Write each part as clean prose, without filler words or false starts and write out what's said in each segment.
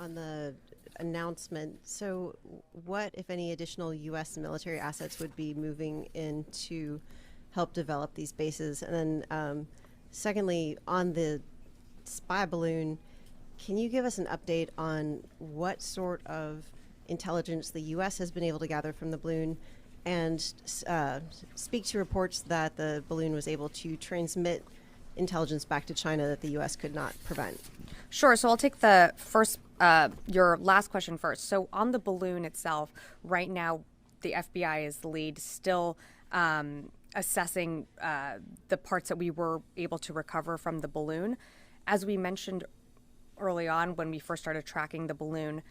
on the announcement. So what, if any, additional U.S. military assets would be moving in to help develop these bases? And then secondly, on the spy balloon, can you give us an update on what sort of intelligence the U.S. has been able to gather from the balloon, and speak to reports that the balloon was able to transmit intelligence back to China that the U.S. could not prevent? Sure. So I'll take the first, your last question first. So on the balloon itself, right now, the FBI is the lead, still assessing the parts that we were able to recover from the balloon. As we mentioned early on when we first started tracking the balloon,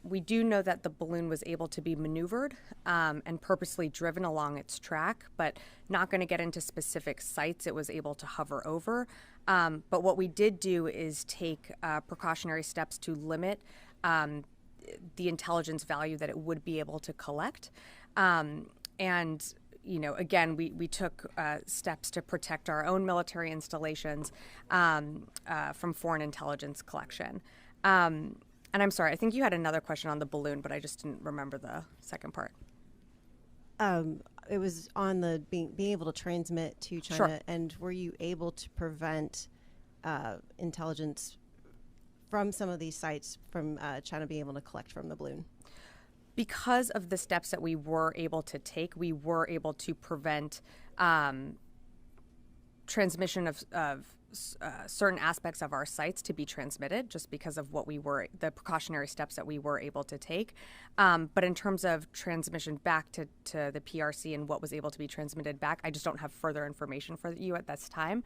we do know that the balloon was able to be maneuvered and purposely driven along its track, but not going to get into specific sites it was able to hover over. But what we did do is take precautionary steps to limit the intelligence value that it would be able to collect. And again, we took steps to protect our own military installations from foreign intelligence collection. And I'm sorry, I think you had another question on the balloon, but I just didn't remember the second part. It was on the being able to transmit to China. Sure. And were you able to prevent intelligence from some of these sites from China being able to collect from the balloon? Because of the steps that we were able to take, we were able to prevent transmission of certain aspects of our sites to be transmitted, just because of the precautionary steps that we were able to take. But in terms of transmission back to the PRC and what was able to be transmitted back, I just don't have further information for you at this time.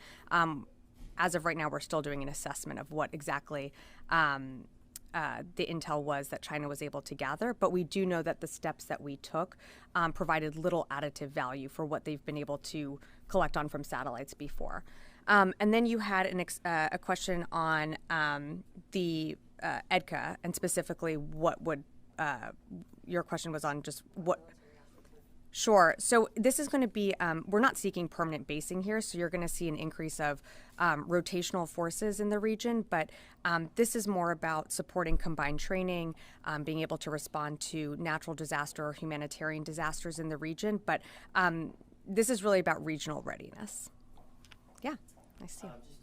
As of right now, we're still doing an assessment of what exactly the intel was that China was able to gather, but we do know that the steps that we took provided little additive value for what they've been able to collect on from satellites before. And then you had a question on the EDCA, and specifically what would your question was on just what. Sure. So this is going to be, we're not seeking permanent basing here, so you're going to see an increase of rotational forces in the region, but this is more about supporting combined training, being able to respond to natural disaster or humanitarian disasters in the region, but this is really about regional readiness. Yeah, nice to see you.